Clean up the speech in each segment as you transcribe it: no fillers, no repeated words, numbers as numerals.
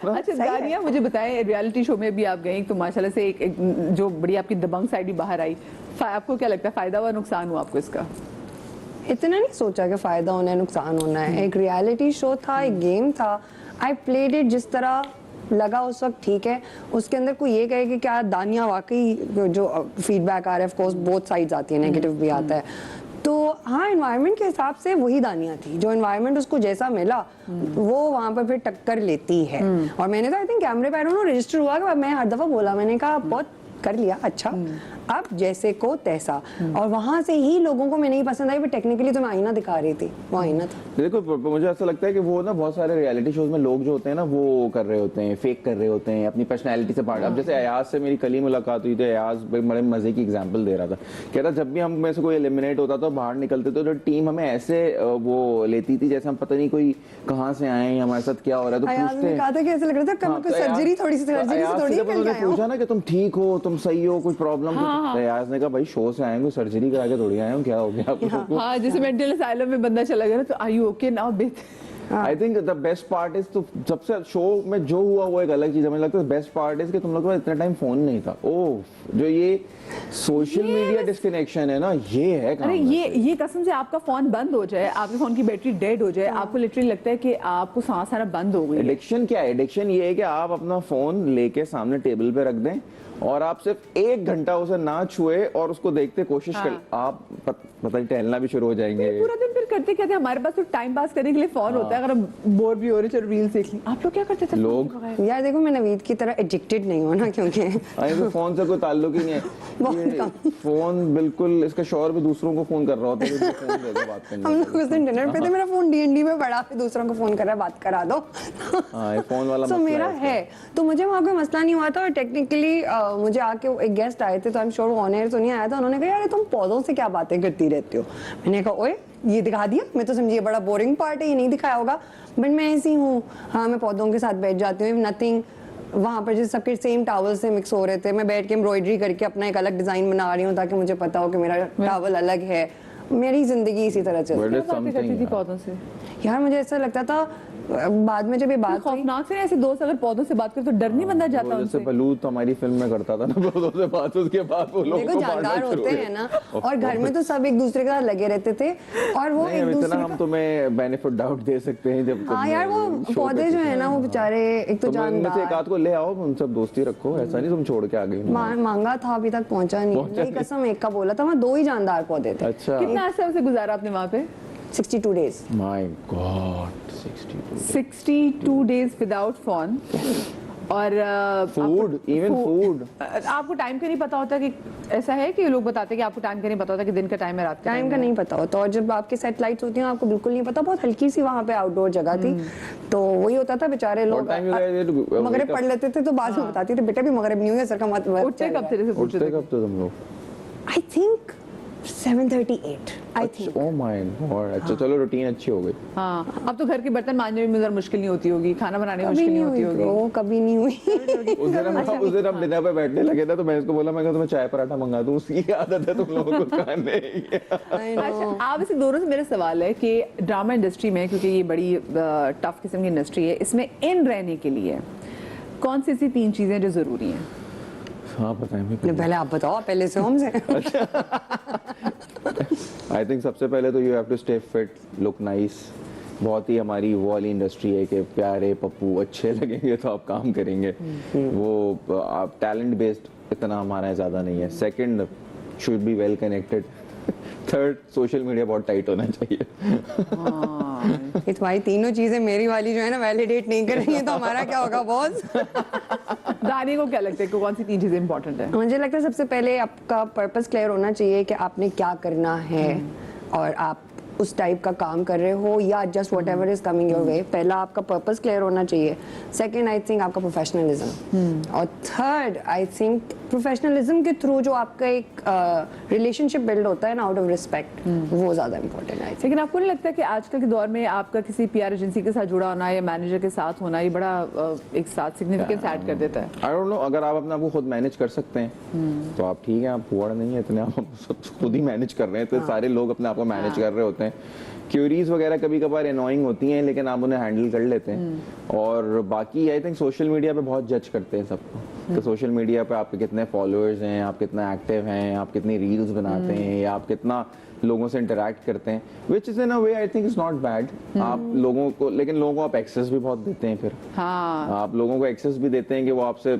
अच्छा दानिया, मुझे बताएं, रियलिटी शो में भी आप गई तो माशाल्लाह से एक जो बड़ी आपकी दबंग साइड ही बाहर आई, आपको क्या लगता है फायदा हुआ नुकसान हुआ आपको इसका? इतना नहीं सोचा कि फ़ायदा होना है नुकसान होना है। एक रियलिटी शो था, एक गेम था, आई प्लेड इट जिस तरह लगा उस वक्त ठीक है। उसके अंदर कोई ये कहे कि क्या दानिया वाकई, जो फीडबैक आ रहा है ऑफ कोर्स बोथ साइड्स आती है, नेगेटिव भी आता है, तो हाँ एनवायरनमेंट के हिसाब से वही दानिया थी, जो एनवायरनमेंट उसको जैसा मिला वो वहाँ पर फिर टक्कर लेती है। और मैंने तो आई थिंक कैमरे पे आई डोंट नो रजिस्टर हुआ कि मैं हर दफ़ा बोला, मैंने कहा बहुत कर लिया अच्छा, अब जैसे को तैसा। और वहां से ही लोगों को मैं नहीं पसंद आई, टेक्निकली तो मैं आईना दिखा रही थी, वो आईना था। देखो मुझे ऐसा लगता है कि वो ना बहुत सारे रियलिटी शोज में लोग जो होते हैं ना वो कर रहे होते हैं, फेक कर रहे होते हैं अपनी पर्सनैलिटी से पार्ट। अब जैसे अयाज से मेरी कल ही मुलाकात हुई थी, अयाज बड़े मजे की एग्जाम्पल दे रहा था, कहता जब भी हम में से कोई एलिमिनेट होता था बाहर निकलते थे तो टीम हमें ऐसे वो लेती थी जैसे हम पता नहीं कोई कहाँ से आए हैं, हमारे साथ क्या हो रहा है। तो पूछते कहा था कि ऐसा लग रहा था कभी सर्जरी थोड़ी सी पूछा ना कि तुम ठीक हो, तुम सही हो, कुछ प्रॉब्लम? अयाज ने कहा भाई शो से आए, सर्जरी करा के थोड़ी आए, क्या हो गया आपको? हाँ, जैसे मेंटल असाइलम में बंदा चला गया ना, तो आर यू ओके नाउ बेट? I think the best part is, तो सबसे शो में जो हुआ वो एक अलग चीज है, मुझे लगता है बेस्ट पार्ट इज कि तुम लोग को इतना टाइम फोन नहीं था। ओह, जो ये सोशल मीडिया डिस्कनेक्शन है ना, ये है काम। अरे ये कसम से आपका फोन बंद हो जाए, आपके फोन की बैटरी डेड हो जाए, आपको लिटरली लगता है कि आपको सांस आना बंद हो गई। एडिक्शन क्या है? एडिक्शन ये है कि आप अपना फोन लेके सामने टेबल पे रख दें और आप सिर्फ 1 घंटा उसे ना छुए और उसको देखते कोशिश कर, आप पता नहीं टहलना भी शुरू हो जाएंगे। पूरा दिन फिर करते क्या थे, हमारे पास तो टाइम पास करने के लिए फोन होता है, अगर हम बोर भी हो रहे चलो रील्स देख ली। आप लोग क्या करते थे? लोग यार देखो, मैं नवीद की तरह एडिक्टेड नहीं हूँ ना, क्योंकि तो फोन से कोई ताल्लुक ही नहीं है। फोन बिल्कुल, इसका शौहर भी दूसरों को फोन कर रहा होता है, फोन दे दो बात करने। हम लोग उस दिन डिनर पे थे, मेरा फोन D&D में पड़ा, फिर दूसरों को फोन कर रहा है, बात करा दो। फोन वाला तो मेरा है, तो मुझे वहाँ कोई मसला नहीं हुआ था। और टेक्निकली मुझे आके एक गेस्ट आए थे, तो आई एम श्योर वो ऑन एयर तो नहीं आया था, उन्होंने कहा यार तुम पौधों से क्या बातें करती रहती हो। मैंने कहा ओए ये दिखा दिया, मैं तो समझी बड़ा बोरिंग पार्ट है, ये नहीं दिखाया होगा, बट मैं ऐसी हूँ। हाँ, मैं पौधों के साथ बैठ जाती हूँ, नथिंग। वहाँ पर जैसे सबके सेम टावल से मिक्स हो रहे थे, मैं बैठ के एम्ब्रॉयडरी करके अपना एक अलग डिजाइन बना रही हूँ ताकि मुझे पता हो कि मेरा टावल अलग है। मेरी जिंदगी इसी तरह चलती थी पौधों से। यार मुझे ऐसा लगता था बाद में जब ये बात खौफनाक से, ऐसे दोस्त अगर पौधों से बात करे तो डर नहीं बंदा जाता उनसे? जैसे बलूत हमारी फिल्म में करता था ना पौधों से बात, उसके बाद वो लोग देखो जानदार होते हैं ना, और घर में तो सब एक दूसरे के साथ लगे रहते थे, और वो एक दूसरे हम तुम्हें बेनिफिट डाउट दे सकते हैं जब। हाँ यार, वो पौधे जो है ना वो बेचारे एक तो जानदार, एक आध को ले आओ, उन सब दोस्ती रखो, ऐसा नहीं तुम छोड़ के आ गई। मांगा था अभी तक पहुंचा नहीं, मेरी कसम एक का बोला था, वहाँ 2 ही जानदार पौधे थे। अच्छा, कितना अर्सा से गुजारा आपने वहाँ पे? 62 days। My God, 62 days without phone और फूड, इवन फूड। आपको टाइम का नहीं पता होता कि ऐसा है कि लोग बताते हैं कि आपको टाइम का नहीं पता होता कि दिन का टाइम है, रात का टाइम का नहीं पता होता। और जब आपके सेटेलाइट्स होती हैं आपको बिल्कुल नहीं पता। बहुत हल्की सी वहाँ पे आउटडोर जगह थी, तो वही होता था बेचारे लोग मगरिब पढ़ लेते थे तो बाद में बताती थी बेटा भी मगरिब नहीं हुई, सर का मत। उठते कब थे तुम लोग? I think 7:38 I think. Oh my God. अच्छा चलो, रूटीन अच्छी हो गई। हाँ, अब तो घर के बर्तन मांजने में जरा मुश्किल नहीं होती होगी, खाना बनाने में मुश्किल नहीं होती होगी। वो कभी नहीं हुई। उस दिन हम डिनर पे बैठने लगे ना, तो मैं इसको बोला, मैं कहा तुम्हें चाय पराठा मंगा दूं, उसकी आदत है तुम लोगों को खाने की। अच्छा, आप इसे दोनों से मेरा सवाल है कि ड्रामा इंडस्ट्री में, क्योंकि ये बड़ी टफ किस्म की इंडस्ट्री है, इसमें इन रहने के लिए कौन सी ऐसी 3 चीजें जो जरूरी हैं? हाँ बताएं, पहले आप बताओ, पहले से हमसे। आई थिंक सबसे पहले तो you have to stay fit, look nice. बहुत ही हमारी वो वाली इंडस्ट्री है कि प्यारे पप्पू अच्छे लगेंगे तो आप काम करेंगे, वो आप टैलेंट बेस्ड इतना हमारा ज़्यादा नहीं है। Second, should be well connected. Third, social media बहुत टाइट होना चाहिए। ये तुम्हारी तीनों चीजें मेरी वाली जो है ना वैलिडेट नहीं कर रही है, तो हमारा क्या होगा बॉस? दानी को क्या लगता है कि कौन सी 3 चीजें इंपॉर्टेंट है? मुझे लगता है सबसे पहले आपका पर्पस क्लियर होना चाहिए कि आपने क्या करना है और आप उस टाइप का काम कर रहे हो या just what ever is coming your way. पहला आपका पर्पस क्लियर होना चाहिए। सेकेंड आई थिंक आपका प्रोफेशनलिज्म, और थर्ड आई थिंक प्रोफेशनलिज्म के थ्रू जो आपका एक रिलेशनशिप बिल्ड होता है ना आउट ऑफ रिस्पेक्ट, वो ज़्यादा इंपॉर्टेंट है। लेकिन आपको नहीं लगता कि आजकल के दौर में आपका किसी पीआर एजेंसी के साथ जुड़ा होना या मैनेजर के साथ होना ये बड़ा एक साथ सिग्निफिकेंस ऐड कर देता है? आई डोंट नो, अगर आप अपने आप को खुद मैनेज कर सकते हैं तो आप ठीक है, आप पुअर नहीं है इतने, आप सब खुद ही मैनेज कर रहे हैं, तो सारे लोग अपने आप को मैनेज कर रहे होते हैं। क्यूरीज वगैरह कभी कभार एनोइंग होती हैं, लेकिन आप उन्हें हैंडल कर लेते हैं। और बाकी आई थिंक सोशल मीडिया पे बहुत जज करते हैं सबको, तो सोशल मीडिया पे आपके कितने फॉलोअर्स हैं, आप कितना एक्टिव हैं, आप कितनी रील्स बनाते हैं, या आप कितना लोगों से इंटरेक्ट करते हैं, which is in a way I think is not bad. आप लोगों को, लेकिन लोगों को आप एक्सेस भी बहुत देते हैं, फिर आप लोगों को एक्सेस भी देते हैं कि वो आपसे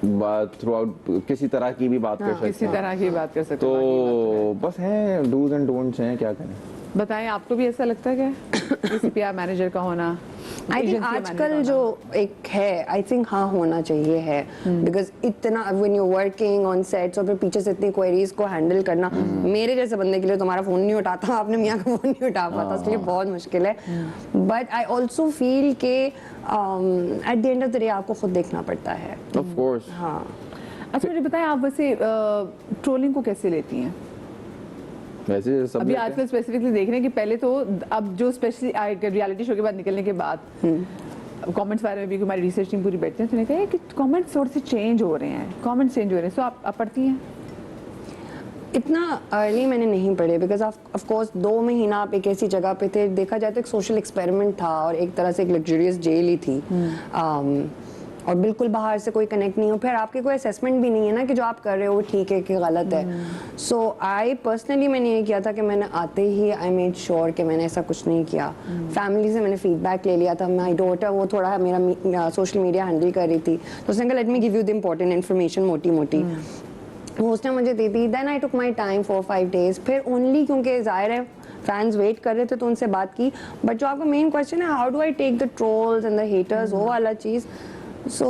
थ्रू आउट किसी तरह की भी बात कर सकते हैं, किसी तरह की बात कर सकते तो हैं। बस है डूज एंड डोंट्स हैं, क्या करें। बताएं, आपको भी ऐसा लगता है क्या किसी पीआर मैनेजर का होना? आई थिंक आजकल जो एक है, आई थिंक हाँ होना चाहिए है, बिकॉज इतना when you working on sets और फिर पीछे से इतनी क्वेरीज को हैंडल करना, मेरे जैसे बंदे के लिए तुम्हारा फोन नहीं उठाता, आपने मियाँ का फोन नहीं उठा पाता, इसलिए बहुत मुश्किल है। बट आई ऑल्सो फील के at the end of the day आपको खुद देखना पड़ता है। Of course. हाँ, अच्छा मुझे बताएं, आप वैसे ट्रोलिंग को कैसे लेती हैं? वैसे सब अभी आजकल स्पेसिफिकली देख रहे हैं कि पहले तो अब जो स्पेशली रियलिटी शो के बाद निकलने के बाद कमेंट्स बारे में भी हमारी रिसर्च टीम पूरी बैठते हैं, तो कहा कि कमेंट्स थोड़े से चेंज हो रहे हैं, कमेंट्स चेंज हो रहे हैं, सो आप पढ़ती हैं? इतना अर्ली मैंने नहीं पढ़े, बिकॉज ऑफ कोर्स 2 महीना आप एक ऐसी जगह पे थे, देखा जाए तो एक सोशल एक्सपेरिमेंट था और एक तरह से एक लग्जरियस जेल ही थी। और बिल्कुल बाहर से कोई कनेक्ट नहीं हो, फिर आपके कोई असेसमेंट भी नहीं है ना कि जो आप कर रहे हो वो ठीक है कि गलत है। सो आई पर्सनली मैंने ये किया था कि मैंने आते ही आई मेड श्योर कि मैंने ऐसा कुछ नहीं किया। फैमिली से मैंने फीडबैक ले लिया था। माई डॉटर वो थोड़ा मेरा सोशल मीडिया हैंडल कर रही थी, तो उसने कहा let me give you the important information, मोटी मोटी वो उसने मुझे दी थी। Then I took my time 4-5 days, फिर ओनली क्योंकि जाहिर है फैंस वेट कर रहे थे तो उनसे बात की। बट जो आपका मेन क्वेश्चन है how do I take the trolls and the haters, वो वाला चीज़, so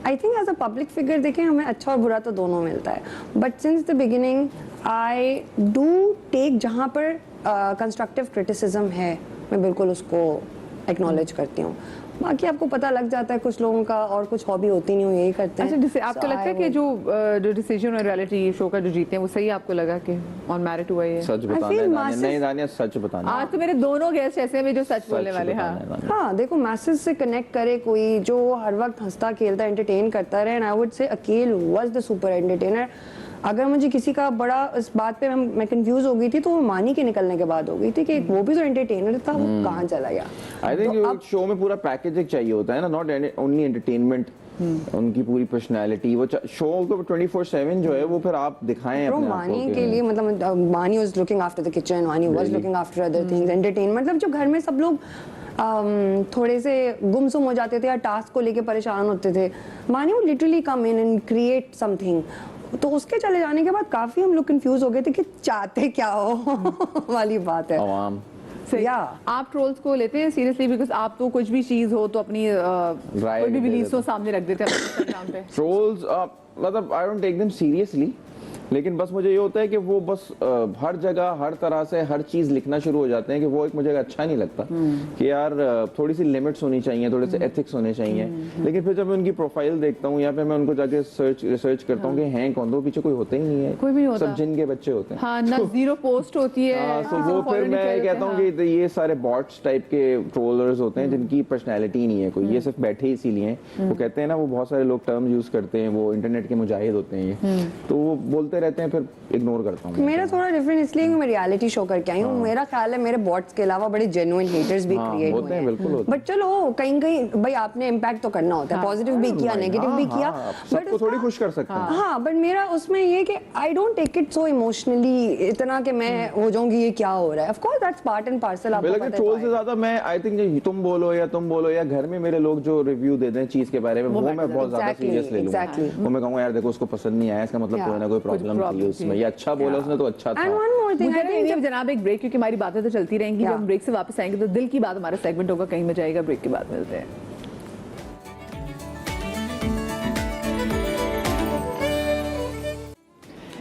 I think as a public figure देखें हमें अच्छा और बुरा तो दोनों मिलता है, but since the beginning I do take, जहाँ पर कंस्ट्रक्टिव क्रिटिसिज्म है मैं बिल्कुल उसको एक्नॉलेज करती हूँ। बाकी आपको पता लग जाता है कुछ लोगों का और कुछ हॉबी होती नहीं, वो यही करते हैं। अच्छा, जैसे आपको लगता है कि जो डिसीजन और रियलिटी शो का जो जीते हैं वो सही आपको लगा कि ऑन मेरिट हुआ ये? सच बताना है, नहीं दानिया सच बताना। आज तो मेरे दोनों गेस्ट ऐसे हैं जो सच बोलने वाले। हाँ देखो, मैसेज से कनेक्ट करे कोई जो हर वक्त हंसता खेलता एंटरटेन करता रहे, and I would say Akeel was the super entertainer. अगर मुझे किसी का बड़ा इस बात पे मैं कंफ्यूज हो गई थी तो वो मानी के निकलने के बाद हो गई थी कि वो भी तो एंटरटेनर था, वो कहाँ चला गया। आई थिंक शो में पूरा पैकेज चाहिए होता है ना, नॉट ओनली एंटरटेनमेंट, उनकी पूरी पर्सनालिटी, वो शो को 24/7 जो है वो फिर आप दिखाएं अपने आप को। मानी के लिए मतलब Mani was looking after the kitchen, Mani was looking after other things, entertain, मतलब जब घर में सब लोग थोड़े से गुमसुम हो जाते थे या टास्क को लेके परेशान होते थे, मानी वो literally come in and create something. तो उसके चले जाने के बाद काफी हम लोग कंफ्यूज हो गए थे कि चाहते क्या हो वाली बात है। आवाम या आप ट्रोल्स को लेते हैं सीरियसली? बिकॉज आप तो कुछ भी चीज हो तो अपनी कोई भी बिलीव्स को सामने रख देते हैं इंस्टाग्राम पे। ट्रोल्स मतलब I don't take them seriously, लेकिन बस मुझे ये होता है कि वो बस हर जगह हर तरह से हर चीज लिखना शुरू हो जाते हैं कि वो एक मुझे अच्छा नहीं लगता कि यार थोड़ी सी लिमिट्स होनी चाहिए, थोड़े से एथिक्स होने चाहिए। लेकिन फिर जब मैं उनकी प्रोफाइल देखता हूँ या फिर मैं उनको जाके रिसर्च करता हूँ कि हैं कौन, तो पीछे कोई होता ही नहीं है, कोई भी नहीं होता, सब जिन के बच्चे होते हैं। हाँ, ना जीरो पोस्ट होती है। तो वो फिर मैं कहता हूँ कि ये सारे बॉट्स टाइप के ट्रोलर्स होते हैं जिनकी पर्सनैलिटी नहीं है कोई, ये सिर्फ बैठे इसीलिए हैं। वो कहते हैं ना, वो बहुत सारे लोग टर्म यूज करते हैं, वो इंटरनेट के मुजाहिद होते हैं ये, तो वो बोलते रहते हैं, फिर इग्नोर करता हूँ। मेरा थोड़ा डिफरेंट इसलिए कि मैं रियलिटी शो करके आई हूँ। मेरा ख्याल है मेरे बॉट्स के अलावा बड़े जेन्युइन हेटर्स भी क्रिएट हुए हैं, बिल्कुल होते हैं। बट चलो कहीं कहीं भाई आपने इम्पैक्ट तो करना होता है, पॉजिटिव भी किया, नेगेटिव भी किया, सबको थोड़ी खुश कर सकते हैं। हाँ, बट मेरा उसमें ये कि I don't take it so emotionally, इतना कि मैं हो जाऊंगी ये क्या हो रहा है। Of course that's part and parcel. आपको पता है ट्रोल से ज्यादा मैं आई थिंक तुम बोलो या घर में मेरे लोग जो रिव्यू दे दें चीज के बारे में, वो मैं बहुत ज्यादा सीरियस ले लूंगा। वो मैं कहूंगा यार देखो उसको पसंद नहीं आया, इसका मतलब कोई ना कोई प्रॉब्लम थी उसमें, या अच्छा बोला उसने तो अच्छा था। And one more thing, I think जनाब एक ब्रेक, क्योंकि हमारी बातें तो चलती रहेंगी। जब हम ब्रेक से वापस आएंगे तो दिल की बात हमारा सेगमेंट होगा, कहीं में जाएगा। ब्रेक के बाद मिलते हैं।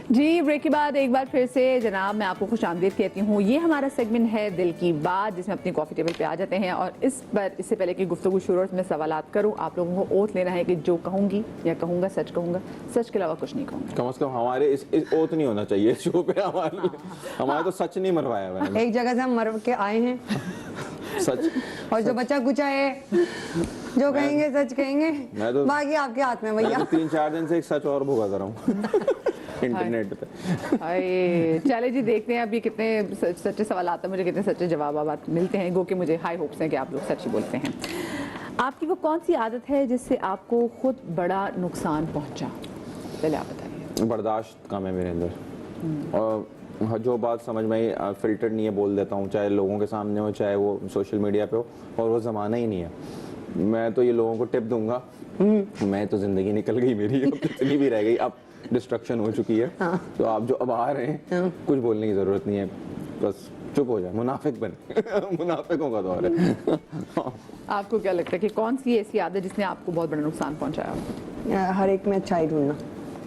जी ब्रेक के बाद एक बार फिर से जनाब मैं आपको खुशामदीद कहती हूँ। ये हमारा सेगमेंट है दिल की बात, जिसमें अपनी कॉफ़ी टेबल पे आ जाते हैं और इससे पहले कि गुफ्तगू शुरू और मैं सवालात करूँ, आप लोगों को ओथ लेना है कि जो कहूँगी या कहूँगा सच कहूँगा, सच के अलावा कुछ नहीं कहूँगा। कम से कम हमारे इस ओथ नहीं होना चाहिए इस शो पे। हमारे तो सच नहीं मरवाया मैंने। एक जगह से हम मर के आए हैं सच। और जो बच्चा कुछ है जो कहेंगे सच कहेंगे, मैं तो बाकी आपके हाथ में भैया। 3-4 दिन से एक सच और भुगत रहा हूँ इंटरनेट पे। हाय चले जी, देखते हैं अभी कितने सच्चे सवाल आते हैं, मुझे कितने सच्चे जवाब मिलते हैं। गो कि मुझे हाई होप्स हैं कि आप लोग सच ही बोलते हैं। आपकी वो कौन सी आदत है जिससे आपको खुद बड़ा नुकसान पहुंचा? पहले आप बताइए। बर्दाश्त कम है मेरे अंदर, और जो बात समझ में आई फिल्टर नहीं है बोल देता हूँ, चाहे लोगों के सामने हो चाहे वो सोशल मीडिया पे हो, और वो ज़माना ही नहीं है। मैं तो ये लोगों को टिप दूंगा, मैं तो ज़िंदगी निकल गई मेरी, अब कितनी भी रह गई, अब डिस्ट्रक्शन हो चुकी है। तो आप जो अब आ रहे हैं कुछ बोलने की ज़रूरत नहीं है, बस चुप हो जाए, मुनाफिक बने। मुनाफिकों का दौर है। आपको क्या लगता है कि कौन सी ऐसी आदत जिसने आपको बहुत बड़ा नुकसान पहुंचाया? हर एक में अच्छाई ढूंढना।